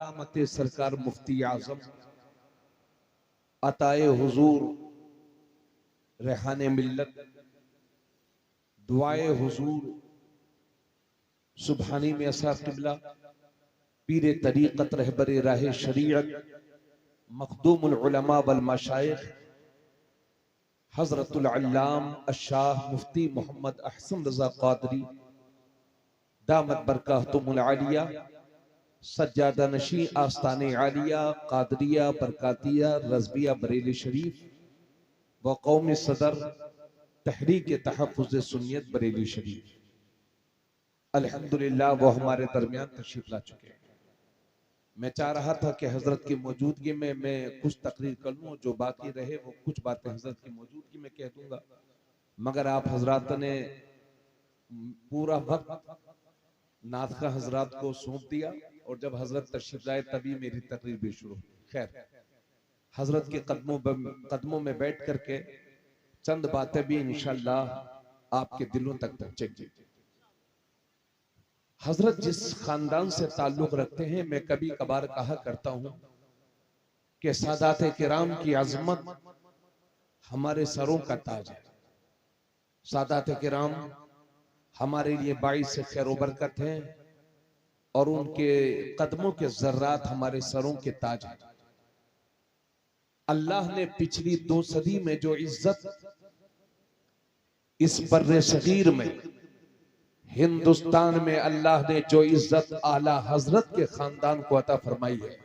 मत सरकार मुफ्ती आजम अताए हुजूर रेहाने मिल्लत दुआए हुजूर सुबहानी में असा किबला पीर तरीक़त रहबर राह शरीयत मखदूमुल उलमा वल मशाइख हजरतुल अल्लाम अशाह मुफ्ती मोहम्मद अहसन रजा कादरी दामत बरकातुहुल आलिया सज्जादा नशी आस्ताने आलिया कादरिया बरकातिया रज़बिया बरेली शरीफ व कौम सदर तहरीक तहफ़्फ़ुज़ सुन्नियत बरेली शरीफ अल्हम्दुलिल्लाह वो हमारे दरमियान तशरीफ ला चुके हैं। मैं चाह रहा था कि हजरत की मौजूदगी में मैं कुछ तकरीर कर लूँ, जो बाकी रहे वो कुछ बातें हजरत की मौजूदगी में कह दूंगा, मगर आप हजरात ने पूरा वक्त नादखा हजरात को सौंप दिया और जब हजरत तशरीफ लाए तभी मेरी तकरीर भी शुरू हुई। खैर, हजरत के कदमों में बैठ करके चंद बातें भी इंशाअल्लाह आपके दिलों तक पहुंचेंगी। हजरत जिस खानदान से ताल्लुक रखते हैं, मैं कभी कभार कहा करता हूं कि सादात किराम की आजमत हमारे सरों का ताज है। सादात किराम हमारे लिए बाइस खैर बरकत है और उनके कदमों के जर्रात हमारे सरों के ताज है। अल्लाह ने पिछली 2 सदी में जो इज्जत इस बर्रे सगीर में हिंदुस्तान में अल्लाह ने जो इज्जत आला हजरत के खानदान को अता फरमाई है,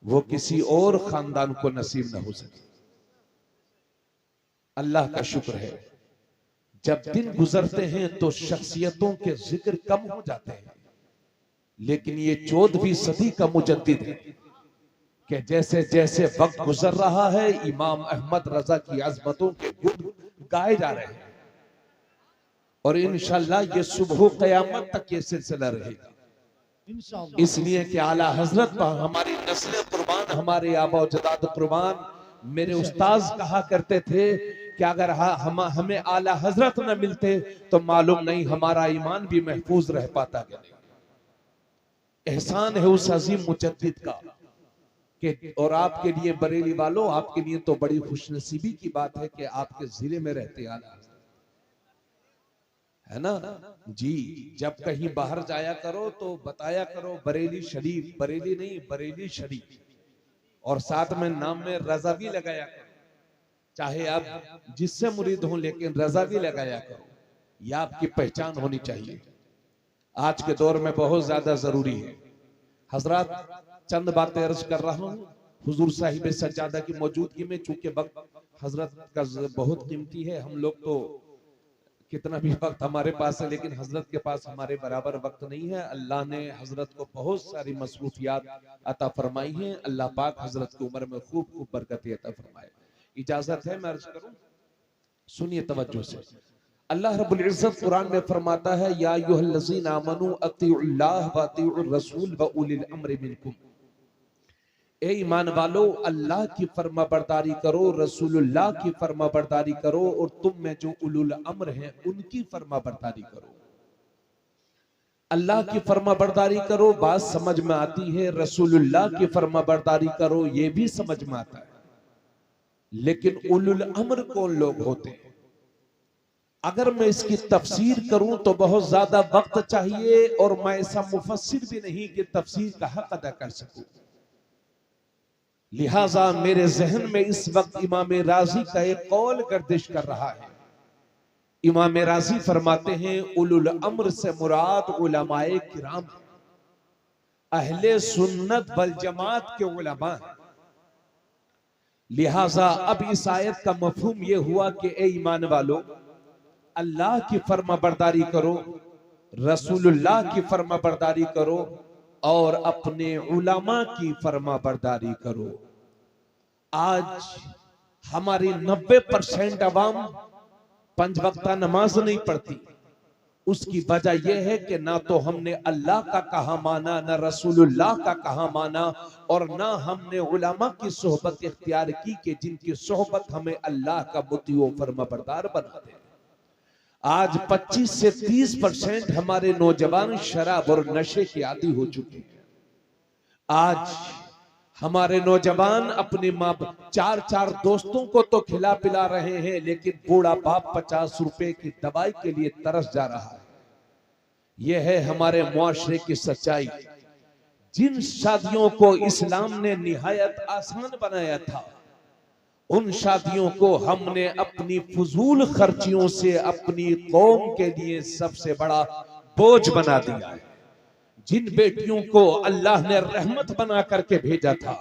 वो किसी और खानदान को नसीब न हो सके। अल्लाह का शुक्र है, जब दिन गुजरते हैं तो शख्सियतों के जिक्र कम हो जाते हैं, लेकिन ये 14वीं सदी का मुजद्दिद है कि जैसे जैसे वक्त गुजर रहा है, इमाम अहमद रजा की अजमतों के गुण गाए जा रहे हैं और इंशाअल्लाह ये सुबह क़यामत तक ये सिलसिला रहेगा। इसलिए कि आला हजरत पर हमारी नस्लें कुर्बान, हमारे आबा जदाद कुर्बान। मेरे उस्ताद कहा करते थे कि अगर हमें आला हजरत न मिलते तो मालूम नहीं हमारा ईमान भी महफूज रह पाता कि नहीं। एहसान है उस अजीम मुजद्दिद का कि, और आपके लिए बरेली वालों, आपके लिए तो बड़ी खुशनसीबी की बात है कि आपके जिले में रहते आला हजरत, है ना जी। जब कहीं बाहर जाया करो तो बताया करो बरेली शरीफ, बरेली नहीं बरेली शरीफ, और साथ में नाम में रजा भी लगाया करो, चाहे आप जिससे मुरीद हो लेकिन रजा भी लगाया करो। यह आपकी पहचान होनी चाहिए, आज के दौर में बहुत ज्यादा जरूरी है। हजरात, चंद बातें अर्ज कर रहा हूँ हुजूर साहिब सज्जादा की मौजूदगी में, चूंकि वक्त हजरत का बहुत कीमती है। हम लोग तो कितना भी वक्त हमारे पास है, लेकिन हजरत के पास हमारे बराबर वक्त नहीं है। अल्लाह ने हजरत को बहुत सारी मसरूफियात अता फरमाई हैं। अल्लाह पाक हजरत की उम्र में खूब खूब बरकत अता फरमाए। इजाजत है मैं अर्ज करूं, सुनिए तवज्जो से। अल्लाह रब्बुल इज्जत कुरान में फरमाता है, या अय्युहल्लज़ीना आमनू अतीउल्लाह व अतीउर रसूल व उलिल अम्रि मिनकुम। ए ईमान वालो, अल्लाह की फर्मा बरदारी करो, रसूलुल्लाह की फर्मा बरदारी करो, और तुम में जो उलुल अम्र हैं उनकी फर्मा बरदारी करो। अल्लाह की फर्मा बरदारी करो, बात समझ में आती है। रसूलुल्लाह की फर्मा बरदारी करो, ये भी समझ में आता है। लेकिन उलुल अम्र कौन लोग होते हैं? अगर मैं इसकी तफसीर करूं तो बहुत ज्यादा वक्त चाहिए और मैं ऐसा मुफस्सिर भी नहीं कि तफसीर का हक अदा कर सकूं। लिहाजा मेरे जहन में इस वक्त इमाम राजी का एक कौल गर्दिश कर रहा है। इमाम राजी फरमाते हैं, उलुल अम्र से मुराद उलमाए किराम, अहले सुन्नत वल जमात के उलमा हैं। लिहाजा अब इस आयत का मफहूम यह हुआ कि ए ईमान वालों, अल्लाह की फर्मा बरदारी करो, रसूलुल्लाह की फर्मा बरदारी करो और अपने उलमा की फर्मा बरदारी करो। आज हमारी 90% अवाम 5 वक्ता नमाज नहीं पढ़ती। उसकी वजह यह है कि ना तो हमने अल्लाह का कहा माना, ना रसूलुल्लाह का कहा माना, और ना हमने उलमा की सोहबत इख्तियार की कि जिनकी सोहबत हमें अल्लाह का मुती व फर्मा बरदार बना दे। आज 25 से 30% हमारे नौजवान शराब और नशे के आदी हो चुके हैं। आज हमारे नौजवान अपने माँ चार चार दोस्तों को तो खिला पिला रहे हैं, लेकिन बूढ़ा बाप 50 रुपए की दवाई के लिए तरस जा रहा है। यह है हमारे मुआशरे की सच्चाई। जिन शादियों को इस्लाम ने निहायत आसान बनाया था, उन शादियों को हमने अपनी फजूल खर्चियों से अपनी कौम के लिए सबसे बड़ा बोझ बना दिया है। जिन बेटियों को अल्लाह ने रहमत बना करके भेजा था,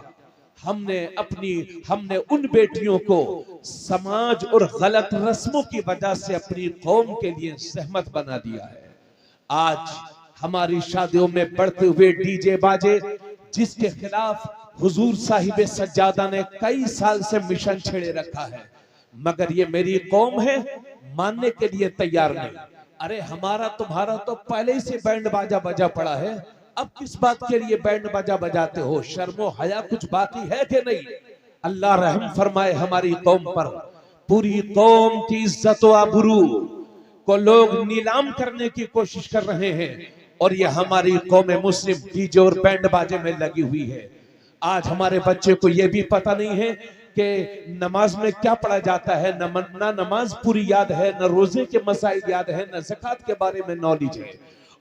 हमने उन बेटियों को समाज और गलत रस्मों की वजह से अपनी कौम के लिए सहमत बना दिया है। आज हमारी शादियों में बढ़ते हुए डीजे बाजे, जिसके खिलाफ हुजूर साहिब सज्जादा ने कई साल से मिशन छेड़े रखा है, मगर ये मेरी कौम है मानने के लिए तैयार नहीं। अरे हमारा तुम्हारा तो पहले ही से बैंड बाजा बजा पड़ा है, अब किस बात के लिए बैंड बाजा बजाते हो? शर्मो हया कुछ बाकी है कि नहीं? अल्लाह रहम फरमाए हमारी कौम पर। पूरी कौम की इज्जत व आबरू को लोग नीलाम करने की कोशिश कर रहे हैं, और ये हमारी कौम मुस्लिम डीजे और बैंड बाजे में लगी हुई है। आज हमारे बच्चे को यह भी पता नहीं है कि नमाज में क्या पढ़ा जाता है, न नमाज पूरी याद है, न रोजे के मसाइल याद है, न ज़कात के बारे में नॉलेज है।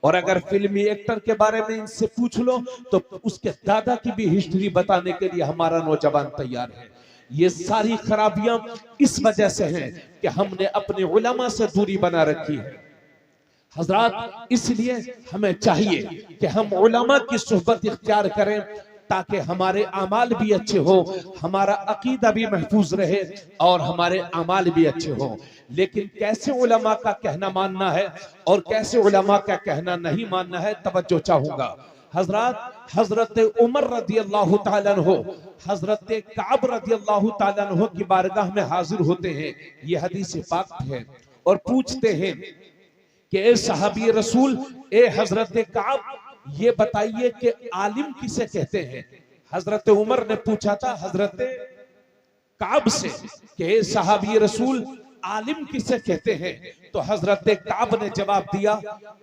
और अगर फिल्मी एक्टर के बारे में इनसे पूछ लो तो उसके दादा की भी हिस्ट्री बताने के लिए हमारा नौजवान तैयार है। ये सारी खराबियां इस वजह से हैं कि हमने अपने उलमा से दूरी बना रखी है। हजरात, इसलिए हमें चाहिए कि हम उलमा की सुहबत इख्तियार करें, ताकि हमारे अमाल भी अच्छे हो, हमारा अकीदा भी महफूज रहे और हमारे अमाल भी अच्छे हो। लेकिन कैसे उलमा का कहना मानना है और कैसे उलमा का कहना नहीं मानना है, तवज्जो चाहूंगा। हजरत हजरत उमर रदी अल्लाह ताला अन्हु, हजरत काब रदी अल्लाह ताला अन्हु की बारगाह में हाजिर होते हैं, ये हदीस पाक है, और पूछते हैं कि ए सहाबी रसूल, ए हजरत काब, ये बताइए कि आलिम किसे कहते हैं? हजरत उमर ने पूछा था हजरत काब से कि सहाबी रसूल, आलिम किसे कहते हैं? तो हजरत काब ने जवाब दिया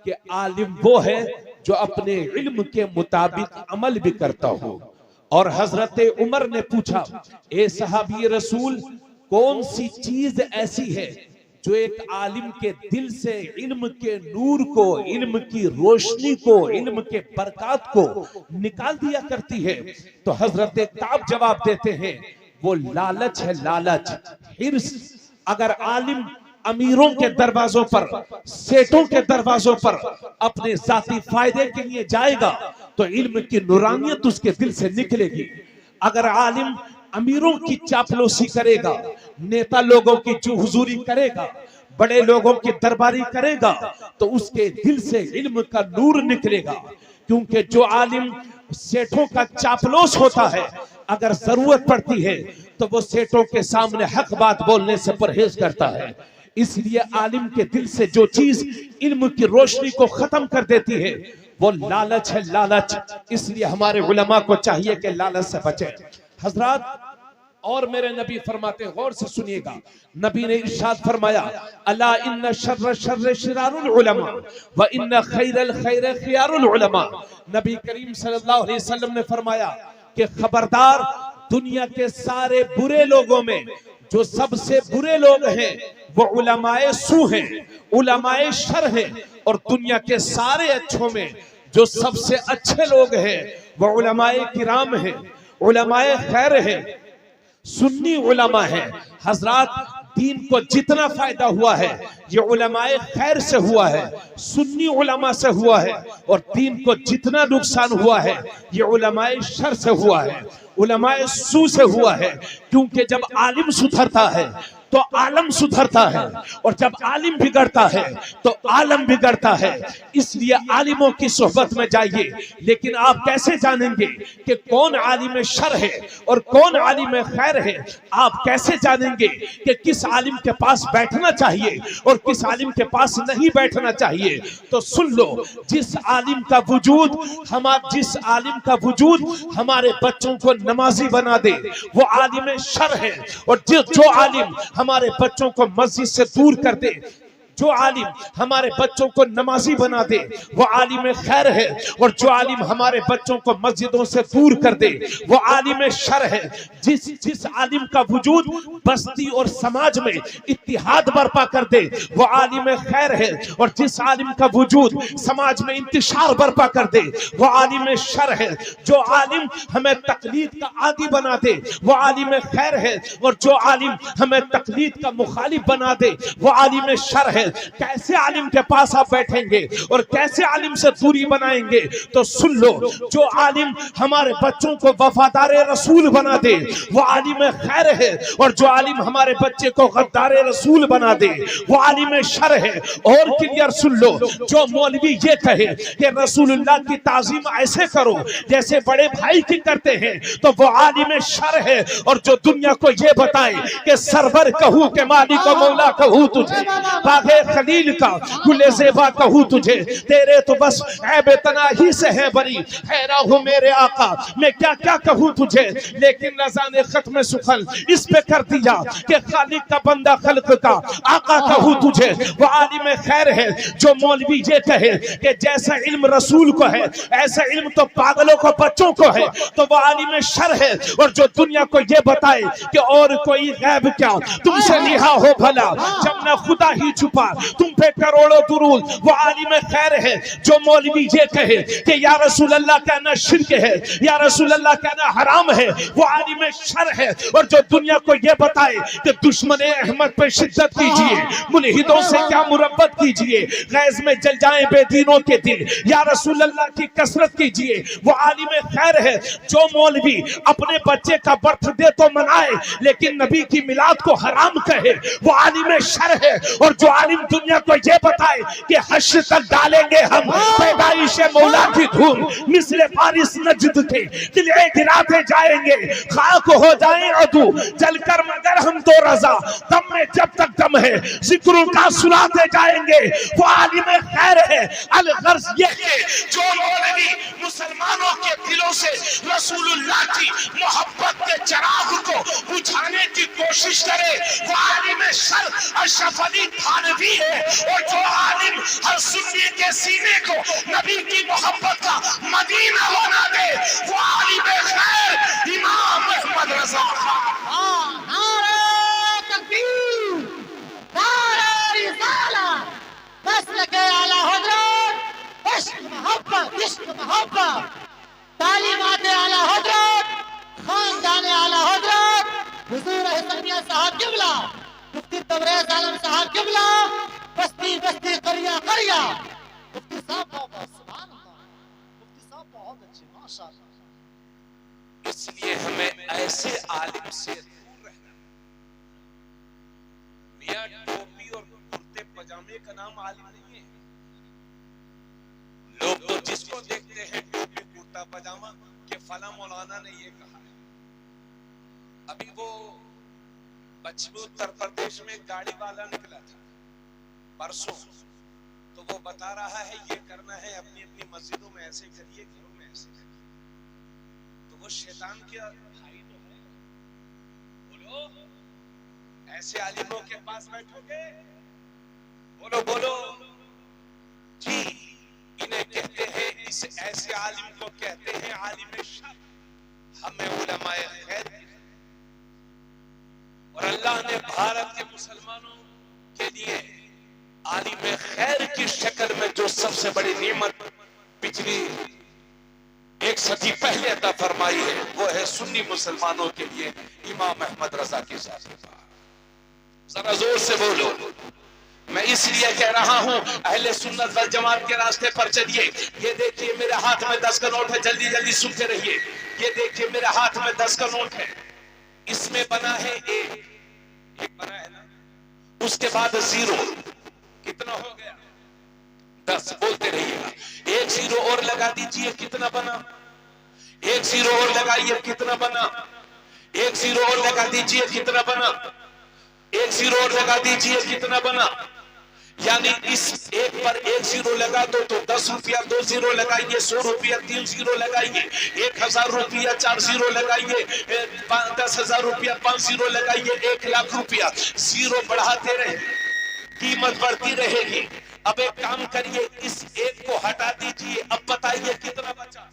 कि आलिम वो है जो अपने इल्म के मुताबिक अमल भी करता हो। और हजरत उमर ने पूछा, ए सहाबी रसूल, कौन सी चीज ऐसी है जो एक आलिम के दिल से इल्म के नूर को, इल्म की रोशनी को, इल्म के बरकत को निकाल दिया करती है? तो हजरत काब जवाब देते हैं, वो लालच है, लालच, हिर्स। अगर आलिम अमीरों के दरवाजों पर, सेठों के दरवाजों पर अपने जाती फायदे के लिए जाएगा तो इल्म की नूरानियत उसके दिल से निकलेगी। अगर आलिम अमीरों की चापलूसी करेगा, नेता लोगों की हुजूरी करेगा, बड़े लोगों की दरबारी करेगा, तो उसके दिल से इल्म का नूर निकलेगा। क्योंकि जो आलिम सेठों का चापलूस होता है, अगर जरूरत पड़ती है तो वो सेठों के सामने हक बात बोलने से परहेज करता है। इसलिए आलिम के दिल से जो चीज इल्म की रोशनी को खत्म कर देती है वो लालच है, लालच। इसलिए हमारे उलमा को चाहिए कि लालच से बचें। हजरात, और मेरे नबी फरमाते, गौर से सुनिएगा, नबी ने इरशाद फरमाया, अला इन्न शर्र शर्र शिरारुल उलमा व इन्न खैरल खैर खियारुल उलमा। नबी करीम सल्लल्लाहु अलैहि वसल्लम ने फरमाया कि खबरदार, दुनिया के सारे बुरे लोगों में जो सबसे बुरे लोग हैं वो उलमाए सू हैं, उलमाए शर हैं, और दुनिया के सारे अच्छों में जो सबसे अच्छे लोग हैं वो उलमाए किराम हैं, उलमाए खैर हैं, सुन्नी उलमा है। हजरात, दीन को जितना फायदा हुआ है ये उलमाए खैर से हुआ है, सुन्नी उलमा से हुआ है, और दीन को जितना नुकसान हुआ है ये उलमाए शर से हुआ है, उलमाए सू से हुआ है। क्योंकि जब आलिम सुधरता है तो आलम सुधरता है, और जब आलिम बिगड़ता है तो आलम बिगड़ता है। इसलिए आलिमों की सोहबत में जाइए। लेकिन आप कैसे जानेंगे कि कौन आलिम शर है और कौन आलिम खैर है? आप कैसे जानेंगे कि किस आलिम के पास बैठना चाहिए और किस आलिम के पास नहीं बैठना चाहिए? तो सुन लो, जिस आलिम का वजूद हमारे बच्चों को नमाजी बना दे वो आलिम शर है, और जो आलिम हमारे बच्चों को मस्जिद से दूर कर दे, जो आलिम हमारे बच्चों को नमाजी बना दे वो आलिम खैर है, और जो आलिम हमारे बच्चों को मस्जिदों से दूर कर दे वो आलिम शर है। जिस आलिम का वजूद बस्ती और समाज में इत्तिहाद बर्पा कर दे वो आलिम खैर है, और जिस आलिम का वजूद समाज में इंतशार बर्पा कर दे वो आलिम शर है। जो आलिम हमें तकलीद का आदी बना दे वो आलिम खैर है, और जो आलिम हमें तकलीद का मुखालिफ बना दे वो आलिम शर है। कैसे आलिम के पास आप बैठेंगे और कैसे आलिम से दूरी बनाएंगे? तो सुन लो, जो आलिम हमारे बच्चों को वफादार रसूल बना दे वो आलिम खैर है, और जो आलिम हमारे बच्चे को गद्दार रसूल बना दे वो आलिम शर है। और क्लियर सुन लो, जो मौलवी ये कहे कि रसूलुल्लाह की ताजीम ऐसे करो जैसे बड़े भाई की करते हैं तो वो आलिम शर है, और जो दुनिया को ये बताए कि सरवर कहूं के मालिक और मौला कहूं तुझे, बागे खलील का गुले ज़ेबा कहूं तुझे, तेरे तो बस ऐब तनाही से है बरी, हैरा हूं मेरे आका मैं क्या क्या कहूं तुझे। लेकिन रज़ा ने खत्म सुखल इस पे कर दिया कि खालिक का बंदा खल्क का आका कहूं तुझे, वो आलिम खैर है। जो मौलवी ये कहे कि जैसा इल्म रसूल को है ऐसा इल्म तो पागलों को बच्चों को है तो वो आलिम शर है, और जो दुनिया को ये बताए कि और कोई गैब क्या तुमसे लिहा हो भला जब न खुदा ही छुपा तुम पे करोड़ों दुरूद वो आलिम खैर है। जो मौलवी ये कहे कि या रसूल अल्लाह कहना शिर्क है, या रसूल अल्लाह कहना हराम है, वो आलिम शर है। और जो दुनिया को ये बताए कि दुश्मन अहमद पे शिद्दत कीजिए, मुल्हिदों से क्या मुरब्बत कीजिए, गैज़ में जल जाए बेदीनों के दिल, या रसूल अल्लाह की कसरत कीजिए, वो आलिम खैर है। जो मौलवी अपने बच्चे का बर्थडे तो मनाए लेकिन नबी की मिलाद को हराम कहे वो आलिम शर है। और जो आलिम दुनिया को ये बताए कि हश्र तक डालेंगे हम पैदाइश मौला की धूम, मिस्र फारिस नजद के दिले गिराते जाएंगे, खाक हो जाए अदू जलकर मगर हम तो रजा, दम में जब तक दम है जिक्र का सुनाते जाएंगे वो आलिम खैर है। अलगर्ज ये है जो मौलवी मुसलमानों के दिलों से रसूलुल्लाह की मोहब्बत के चिराग को बुझाने की कोशिश करे वो आलिम शर अशरफ अली थानवी है। और जो आलिम हर सुन्नी के सीने को नबी की मोहब्बत का मदीना बना दे वो आलिम खैर इमाम अहमद रज़ा खान। नारे तकबीर, नारे रिसालत, मसलक आला हज़रत, इश्क मोहब्बत, तालीमात आला हज़रत, खानदान आला हज़रत, हुजूर हसनिया साहब किबला, मुफ्ती तबरेज़ आलम साहब किबला, बस्ती बस्ती करिया करिया, मुफ्ती साहब बहुत सुभान अल्लाह, मुफ्ती साहब बहुत अच्छे माशाअल्लाह। इसलिए हमें ऐसे आलिम से दूर रहना। मियां टोपी और कुर्ते पजामे का नाम आलिम नहीं है। लोग तो जिसको देखते हैं टोपी कुर्ता पजामा के फला मौलाना ने ये कहा है। अभी वो पश्चिमी उत्तर प्रदेश में गाड़ी वाला निकला था परसों, तो वो बता रहा है ये करना है, अपनी अपनी मस्जिदों में ऐसे करिए, घरों में ऐसे करिए। तो वो शैतान का भाई तो है। बोलो ऐसे आलिमों के पास बैठोगे? बोलो बोलो जी। इन्हें कहते हैं, इस ऐसे आलिम को कहते हैं आलिम शर। हमें उलमाए खैर, और अल्लाह ने भारत के मुसलमानों के लिए आलिम खैर की शक्ल में जो सबसे बड़ी नेमत पिछली एक सदी पहले अता फरमाई है वो है सुन्नी मुसलमानों के लिए इमाम अहमद रजा की ज़ात। जरा जोर से बोलो। मैं इसलिए कह रहा हूं अहले सुन्नत वल जमात के रास्ते पर चलिए। ये देखिए मेरे हाथ में 10 का नोट है, जल्दी जल्दी सुनते रहिए। ये देखिए मेरे हाथ में 10 का नोट है, इसमें बना है एक बना है ना, उसके बाद 0, कितना हो गया? 10। बोलते रहिएगा। 1 0 और लगा दीजिए, कितना बना? 1 0 और लगाइए, कितना बना? 1 0 और लगा दीजिए, कितना बना? 1 0 और लगा दीजिए, कितना बना? यानी इस एक पर 1 0 लगा दो तो 10 रुपया, 2 0 लगाइए 100 रुपया, 3 0 लगाइए 1000 रुपया, 4 0 लगाइए 10,000 रुपया, 5 0 लगाइए 1 लाख रुपया। 0 बढ़ाते रहे। कीमत बढ़ती रहेगी। अब एक काम करिए, इस एक को हटा दीजिए, अब बताइए कितना बचा।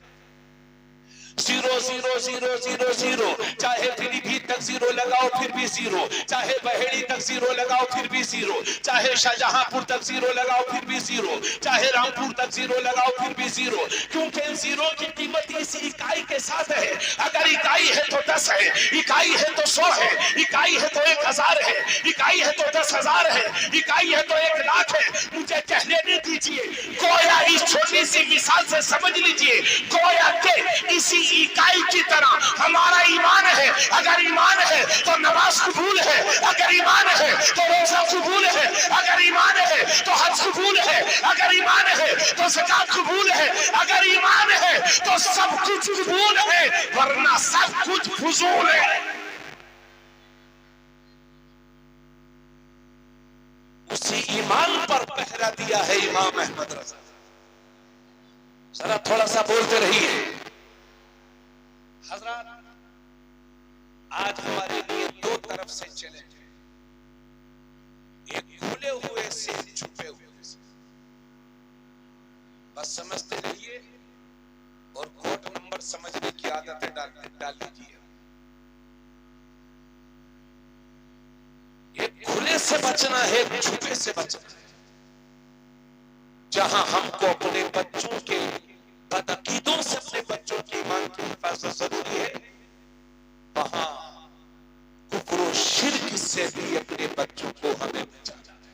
0 0 0 0 0, चाहे पीलीभीत तक 0 लगाओ फिर भी 0, चाहे बहेड़ी तक 0 लगाओ फिर भी 0, चाहे शाहजहांपुर तक 0 लगाओ फिर भी 0, चाहे रामपुर तक 0 लगाओ फिर भी 0, क्योंकि इन 0 की कीमत इसी इकाई के साथ है। अगर इकाई है तो 10 है, इकाई है तो 100 है, इकाई है तो 1000 है, इकाई है तो 10,000 है, इकाई है तो 1 लाख है। मुझे कहने नहीं दीजिए, गोया इस छोटी सी मिसाल से समझ लीजिए, गोया के इसी इकाई की तरह हमारा ईमान है। अगर ईमान है तो नमाज कबूल है, अगर ईमान है तो रोजा कबूल है, अगर ईमान है तो हज कबूल है, अगर ईमान है तो ज़कात कबूल है, अगर ईमान है तो सब कुछ कबूल है, वरना सब कुछ फजूल है। उसी ईमान पर पहरा दिया है इमाम अहमद रजा। जरा थोड़ा सा बोलते रहिए। हजरत, आज हमारे लिए 2 तरफ से चैलेंज है, एक खुले हुए से, छुपे हुए से। बस समझते रहिए और कोड नंबर समझने की आदतें डाल लीजिए। एक खुले से बचना है, एक छुपे से बचना है। जहां हमको अपने बच्चों के बदअकीदों से, अपने बच्चों के ईमान की हिफाजत जरूरी है, वहां कुफ्र और शिर्क से भी अपने बच्चों को हमें बचाना है।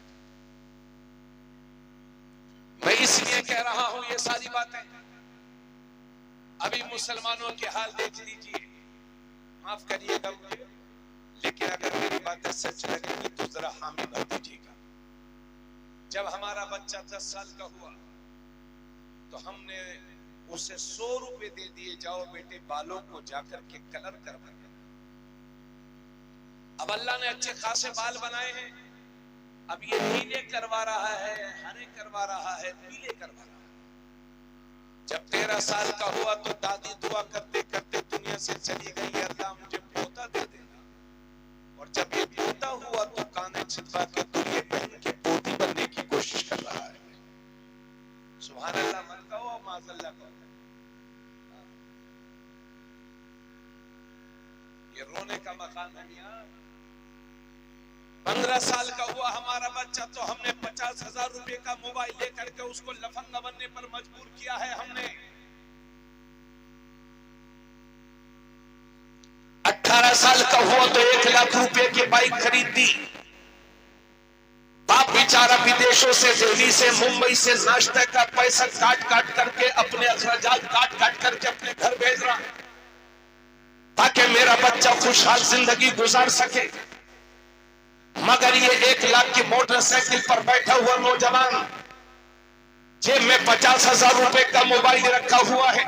मैं इसलिए कह रहा हूं ये सारी बातें। अभी मुसलमानों के हाल देख लीजिए, माफ करिएगा मुझे, लेकिन अगर मेरी बातें सच लगेंगी तो जरा हामी भर दीजिएगा। जब हमारा बच्चा 10 साल का हुआ तो हमने उसे 100 रुपए दे दिए, जाओ बेटे बालों को जाकर के कलर करवा। अब अल्लाह ने अच्छे खासे बाल बनाए हैं, अब ये नीले करवा रहा है, हरे करवा रहा है, पीले करवा रहा है। जब 13 साल का हुआ तो दादी दुआ करते करते दुनिया से चली गई, अल्लाह मुझे पोता दे देना। और जब ये पोता हुआ तो काने छिपा के दुनिया पहन के पोती बनने की कोशिश कर रहा है। सुभान अल्लाह मत कहो, माज़अल्लाह कहो। ये रोने का मकान है मियां। 15 साल का हुआ हमारा बच्चा तो हमने 50,000 रुपए का मोबाइल लेकर के उसको लफंगा बनने पर मजबूर किया है। हमने 18 साल का हुआ तो 1 लाख रुपए की बाइक खरीद दी। बाप बेचारा विदेशों से, दिल्ली से, मुंबई से नाश्ते का पैसा काट काट करके, अपने अखराजात काट काट करके अपने घर भेज रहा ताकि मेरा बच्चा खुशहाल जिंदगी गुजार सके। मगर ये 1 लाख की मोटरसाइकिल पर बैठा हुआ नौजवान जेब में 50,000 रुपए का मोबाइल रखा हुआ है,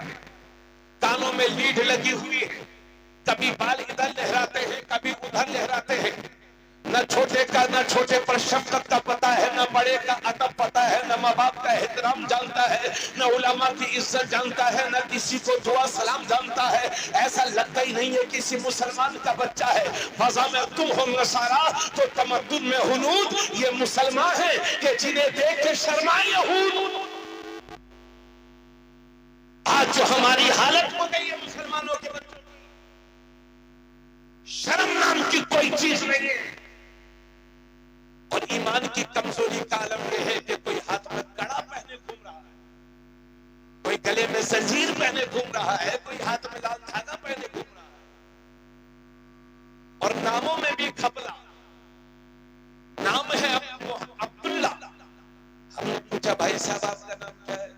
कानों में लीड लगी हुई है, कभी बाल इधर लहराते हैं कभी उधर लहराते हैं। न छोटे का न छोटे पर शफकत का पता है, न बड़े का अदब पता है, न माँ बाप का एहतराम जानता है, न उलमा की इज्जत जानता है, न किसी को दुआ सलाम जानता है। ऐसा लगता ही नहीं है किसी मुसलमान का बच्चा है। फजा में तुम हो नसारा तो तमद्दुन में हुनूद, ये मुसलमान है कि जिन्हें देख के शर्माए यहूद। आज जो हमारी हालत हो गई है मुसलमानों के बच्चों की, शर्म नाम की कोई चीज नहीं है। और ईमान की कमजोरी का आलम यह है कि कोई हाथ में कड़ा पहने घूम रहा है, कोई गले में जंजीर पहने घूम रहा है, कोई हाथ में लाल धागा पहने घूम रहा है, और नामों में भी खपला। नाम है अब्दुल्ला। हमने पूछा भाई साहब आपका नाम क्या है?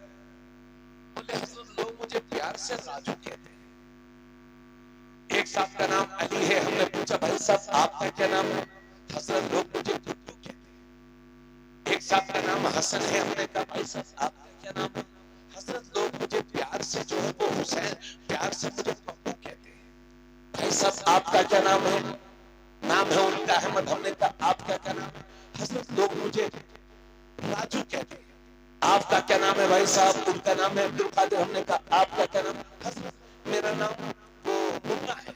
बोले हजरत लोग मुझे प्यार से राजू कहते हैं। एक साहब का नाम अली है। हमने पूछा भाई साहब आपका क्या नाम है? हजरत लोग मुझे गुड्डू कहते हैं। एक साहब का नाम हसन है। हमने कहा भाई साहब आपका क्या नाम है? हजरत लोग मुझे प्यार से जो है वो हुसैन, प्यार से मुझे पप्पू कहते हैं। भाई साहब आपका क्या नाम है? नाम है उनका अहमद। हमने कहा आपका क्या नाम है? हजरत लोग मुझे राजू कहते हैं। आपका क्या नाम है भाई साहब? उनका नाम है अब्दुल कादिर। हमने कहा आपका क्या नाम? हजरत मेरा नाम वो मुन्ना है।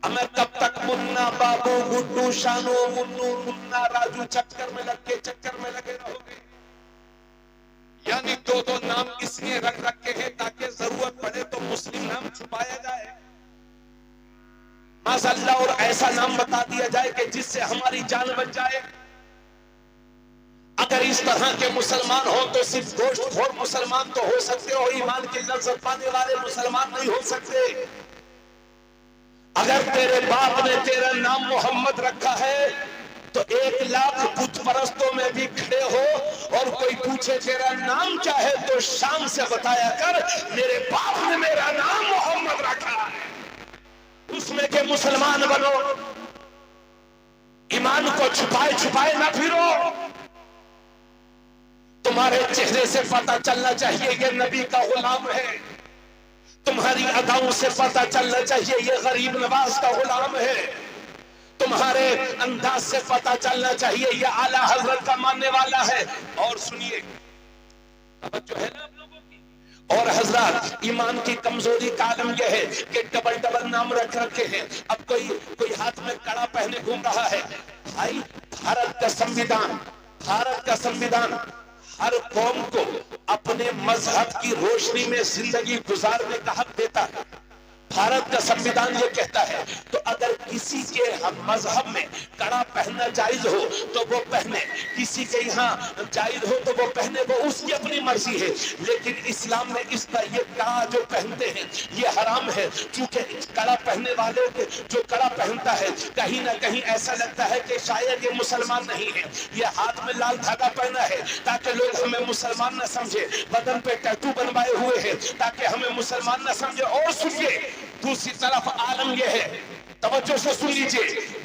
मैं कब तक मुन्ना बाबू गुड्डू शानो मुन्नू मुन्ना राजू चक्कर में लगे रहोगे। यानी दो दो नाम इसलिए रख रखे हैं ताकि जरूरत पड़े तो मुस्लिम नाम छुपाया जाए माशाअल्लाह, और ऐसा नाम बता दिया जाए कि जिससे हमारी जान बच जाए। अगर इस तरह के मुसलमान हो तो सिर्फ गोश्तखोर मुसलमान तो हो सकते हो, ईमान की लज्जत पाने वाले मुसलमान नहीं हो सकते। अगर तेरे बाप ने तेरा नाम मोहम्मद रखा है तो 1 लाख बुत परस्तों में भी खड़े हो और कोई पूछे तेरा नाम क्या है तो शान से बताया कर मेरे बाप ने मेरा नाम मोहम्मद रखा है, उसमें के मुसलमान बनो। ईमान को छुपाए छुपाए ना फिरो। तुम्हारे चेहरे से पता चलना चाहिए ये नबी का गुलाम है, तुम्हारी अदाओं से पता चलना चाहिए ये गरीब नवाज का गुलाम है, तुम्हारे अंदाज से पता चलना चाहिए ये आला हजरत का मानने वाला है। और सुनिए, तवज्जो है ना आप लोगों की। और हजरत, ईमान की कमजोरी का आलम यह है कि डबल डबल नाम रख रखे हैं। अब कोई हाथ में कड़ा पहने घूम रहा है। भाई, भारत का संविधान हर कौम को अपने मजहब की रोशनी में जिंदगी गुजारने का हक देता है। भारत का संविधान ये कहता है, तो अगर किसी के मजहब में कड़ा पहनना जायज हो तो वो पहने, किसी के यहाँ जायज हो तो वो पहने, वो उसकी अपनी मर्जी है। लेकिन इस्लाम में इसका ये कड़ा जो पहनते हैं ये हराम है, क्योंकि कड़ा पहनने वाले के जो कड़ा पहनता है कहीं ना कहीं ऐसा लगता है कि शायद ये मुसलमान नहीं है। ये हाथ में लाल धागा पहना है ताकि लोग हमें मुसलमान न समझे, बदन पे टैटू बनवाए हुए हैं ताकि हमें मुसलमान न समझे। और सुनिए, दूसरी तरफ आलम यह है, तवज्जो से सुन लीजिए,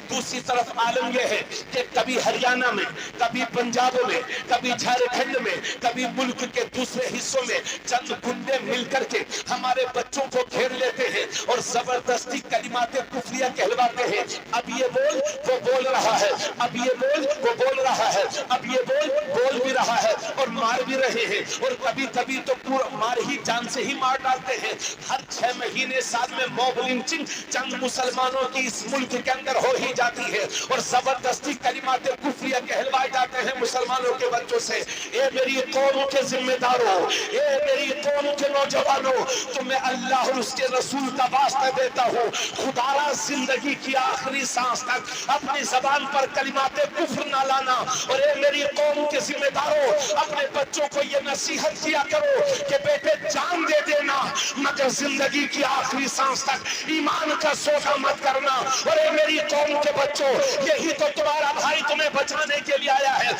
दूसरी तरफ आलम यह है कि कभी हरियाणा में, कभी पंजाब में, कभी झारखंड में, कभी मुल्क के दूसरे हिस्सों में चंद गुंडे मिलकर के हमारे बच्चों को घेर लेते हैं और जबरदस्ती कलिमाते कुफरिया कहलवाते हैं। अब ये बोल वो बोल रहा है, अब ये बोल वो बोल रहा है, अब ये बोल भी रहा है और मार भी रहे हैं। और कभी कभी तो पूरा मार ही जान से ही मार डालते हैं। हर 6 महीने साल में मॉब लिंचिंग चंद मुसलमानों की इस मुल्क के अंदर हो ही जाती है और जबरदस्ती कलिमाते कुफरिया कहलवाए जाते हैं मुसलमानों के बच्चों से। ए मेरी कौम के जिम्मेदारों, ए मेरी कौम के नौजवानों, तुम्हें अल्लाह और उसके रसूल का वास्ता देता हूँ, खुदारा जिंदगी की आखिरी सांस तक अपनी जबान पर कलिमाते कुफ्र ना लाना। और ए मेरी कौम के जिम्मेदारों, अपने बच्चों को ये नसीहत किया करो कि बेटे जान दे देना मगर जिंदगी की आखिरी सांस तक ईमान का सौदा मत करना। और मेरी कौम के बच्चों, यही तो तुम्हारा भाई तुम्हें बचाने के लिए आया है,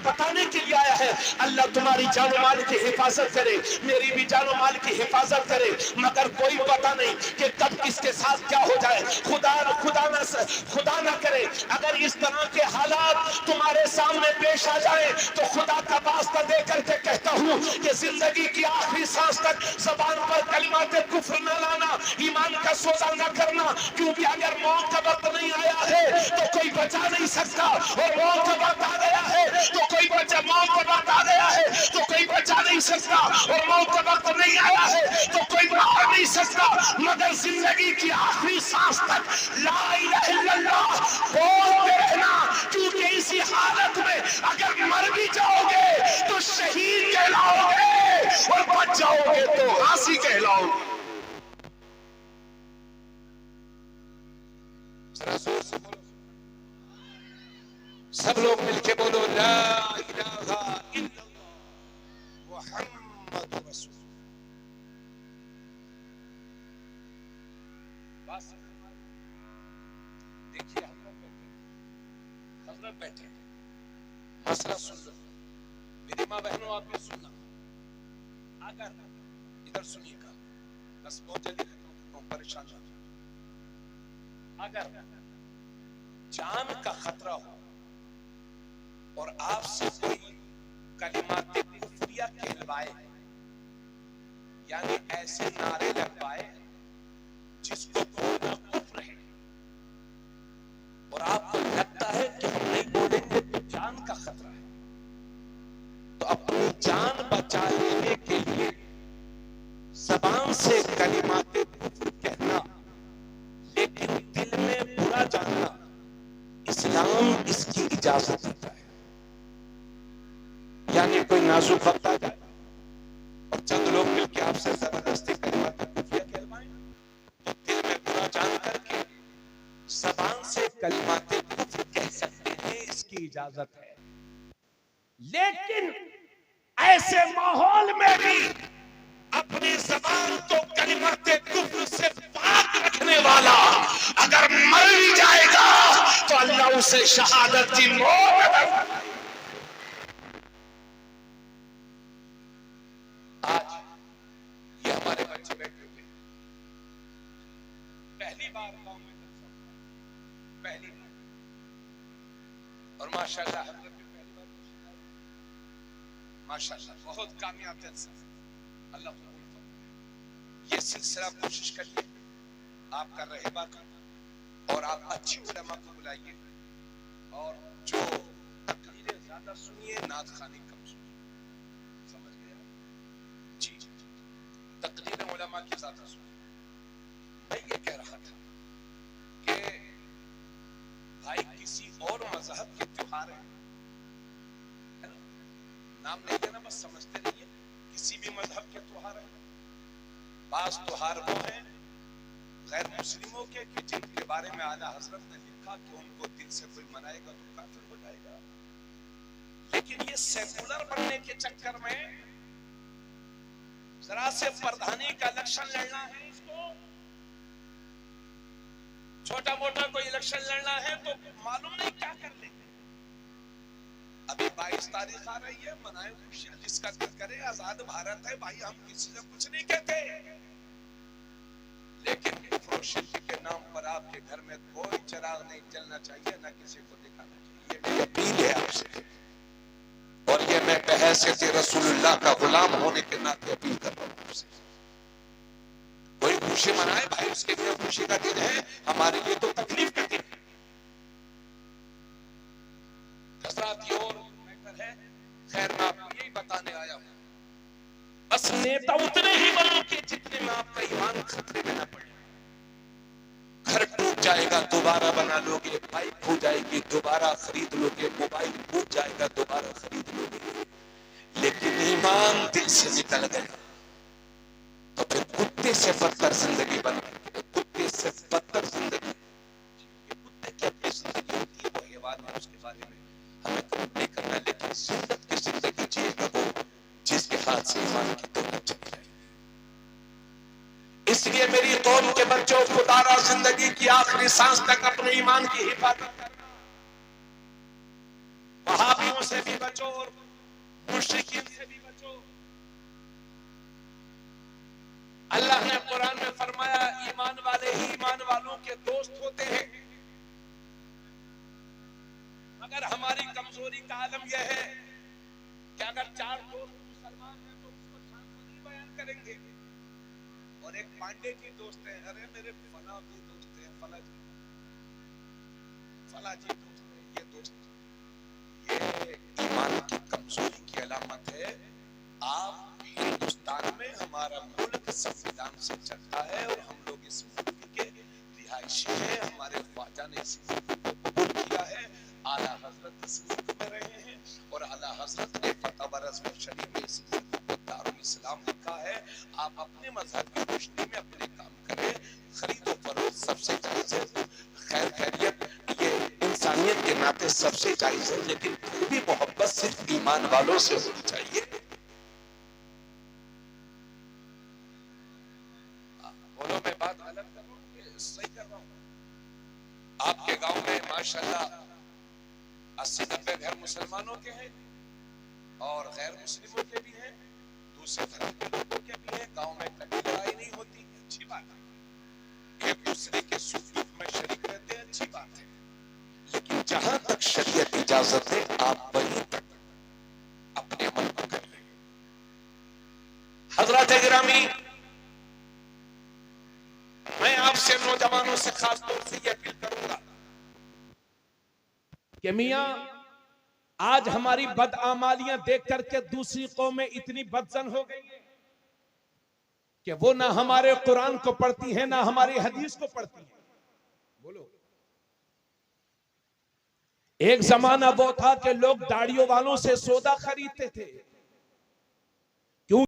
बताने के लिए आया है। अल्लाह तुम्हारी जानो माल की हिफाजत करे, मेरी भी जानो माल की हिफाजत करे, मगर कोई पता नहीं कि कब किसके साथ क्या हो जाए। खुदा ना करे अगर इस तरह के हालात तुम्हारे सामने पेश आ जाए तो खुदा का वास्ता देकर के कहता हूँ कि जिंदगी की आखिरी सांस तक जबान पर कलिमाते कुफ्र न लाना, ईमान का सौदा न करना, क्योंकि अगर मौत का वक्त नहीं आया है तो कोई बचा नहीं सकता, और मौत का वक्त आ गया है तो कोई मौत का वक्त आ गया है तो कोई बचा नहीं सकता, और मौत का वक्त नहीं आया है तो कोई मार नहीं सकता। मगर जिंदगी की आखिरी सांस तक ला इलाहा इल्लल्लाह बोलते रहना, क्योंकि इसी हालत में अगर मर भी जाओगे तो शहीद कहलाओगे और बच जाओगे तो गाजी कहलाओगे। सब लोग मिलके बोलो ला इलाहा इल्लल्लाह मुहम्मद रसूल। बस देखिए हजरत बैठे मसला सुन लो मेरी माँ बहनों, आप भी सुनना। अगर इधर सुनिएगा, बस बहुत जल्दी खत्म करता हूं, परेशान ना हो। अगर जान का खतरा हो और आपसे कोई कलिमाते कुफरिया कहलवाए, यानी ऐसे नारे लगवाए जिसको बोलना कुफ्र है, और आपको लगता है कि हम नहीं बोलेंगे तो जान का खतरा है, तो अपनी जान बचा लेने के लिए जबान से कलिमाते कुफ्र कहना लेकिन दिल में बुरा जानना इजाजत दी जाए, यानी कोई नाजुक वक्त आ जाए और चंद लोग मिलकर आपसे जबरदस्ती कलिमात कुफ्रिया कहलवाएं, तो दिल में बुरा जान करके ज़बान से कलिमात कुफ्र कह सकते हैं, इसकी इजाजत है। लेकिन ऐसे माहौल में भी अपनी ज़बान को कलिमात कुफ्र से पाक रखने वाला अगर मर भी जाएगा तो अल्लाह उसे शहादत की मौत अता फरमाएगा। आज ये हमारे बच्चे बैठे हुए पहली बार गांव में जलसा हुआ, पहली बार, और माशाल्लाह हजरत भी पहली बार माशाल्लाह बहुत कामयाब जलसा, अल्लाह कबूल फरमाए। ये सिलसिला कोशिश करिए आप कर रहे बाकी, और आप अच्छी उलमा को बुलाइए, और जो तकरीरें ज्यादा सुनिए, नात खानी कम सुनिए, समझ गए आप? जी जी, तकरीरें उलमा की ज्यादा सुनिए। मैं ये कह रहा था कि भाई किसी और मजहब के त्योहार है ना, नाम नहीं लेना, बस समझते रहिए, किसी भी मजहब के त्योहार है। बास त्योहार वो है गैर मुस्लिमों के कि जिनके बारे में आला हजरत ने लिखा कि उनको दिल से कोई मनाएगा तो काफिर हो जाएगा। लेकिन ये सेकुलर बनने के चक्कर में जरा से प्रधानी का इलेक्शन लड़ना है, इसको छोटा मोटा कोई इलेक्शन लड़ना है तो मालूम नहीं क्या कर लेंगे। अभी 22 तारीख आ रही है, मनाए खुशियां, जिसका दिल करे, आजाद भारत है भाई, हम किसी से कुछ नहीं कहते। लेकिन शिरक के नाम पर आपके घर में कोई चिराग नहीं जलना चाहिए, ना किसी को दिखाना चाहिए। ये मेरी अपील है आपसे, और ये मैं बहैसियत रसूलुल्लाह का गुलाम होने के नाते अपील कर रहा हूं आपसे। कोई खुशी मनाए भाई, उसके लिए खुशी का दिन है, हमारे लिए तो तकलीफ का दिन है। हजरात और मैटर है, खैर मैं आपको यही बताने आया हूं, बस नेता उतने ही बनो कि जितने में आपका ईमान खतरे में न पड़े। घर टूट जाएगा दोबारा बना लोगे, बाइक हो जाएगी दोबारा खरीद लोगे, मोबाइल टूट जाएगा दोबारा खरीद लोगे, लेकिन ईमान दिल से निकल गया तो फिर कुत्ते से बदतर जिंदगी बन गई। कुत्ते से बदतर जिंदगी, कुत्ते की अपनी जिंदगी होती है, वो हैवान है, उसके बारे में हमें कबूल नहीं करना, लेकिन जिंदत की जिंदगी जिएगा वो जिसके हाथ से ईमान की दौलत चली जाएगी। इसलिए मेरी कौम के बच्चों, खुदारा जिंदगी की आखिरी सांस तक अपने ईमान की हिफाजत करना, वहाबियों से भी बचो और मुश्रिकीन से भी बचो। अल्लाह ने कुरान में फरमाया, ईमान वाले ही ईमान वालों के दोस्त होते हैं। मगर हमारी कमजोरी का आलम यह है कि अगर 4 दोस्त मुसलमान हैं तो उसको शान को नहीं बयान करेंगे, और एक पांडे की दोस्त है, अरे मेरे फला भी दोस्त है, फला जी दोस्त है, ये दोस्त, ये ईमान की कमजोरी की अलामत है। आप हिंदुस्तान में, हमारा मुल्क संविधान से चलता है और हम लोग इस मुल्क के रिहायशी हैं, हमारे ख्वाजा ने इस मुल्क को कबूल किया है, आला हजरत इस मुल्क में रहे हैं, और आला हजरत ने फतवा रज़्म शरीफ में इस मुल्क को दारुल इस्लाम लिखा है। आप अपने मजहब की रोशनी में अपने काम करें, खरीदो फरोख्त सबसे जायज है, खैर खैरियत ये इंसानियत के नाते सबसे जायज है, लेकिन फिर भी मोहब्बत सिर्फ ईमान वालों से होनी चाहिए। बोलो मैं बात गलत कर रहा हूँ, सही कर रहा हूँ? आपके गांव में माशाल्लाह 80-90 घर मुसलमानों के हैं और गैर मुस्लिमों के भी हैं, दूसरे धर्म के लोगों के भी हैं, गांव में कभी लड़ाई नहीं होती, अच्छी बात है, एक दूसरे के सुख दुख में शरीक रहते हैं, अच्छी बात है। लेकिन जहां तक शरीयत इजाजत है, आप वहीं तक अपने अमल को कर लें। हजरत गिरामी, मैं आपसे नौजवानों से खास तौर से यह अपील करूंगा कि मियां, आज हमारी बदआमालियां देख करके दूसरी कौमें इतनी बदजन हो गई है कि वो ना हमारे कुरान को पढ़ती है, ना हमारी हदीस को पढ़ती है। बोलो, एक जमाना वो था कि लोग दाढ़ियों वालों से सौदा खरीदते थे,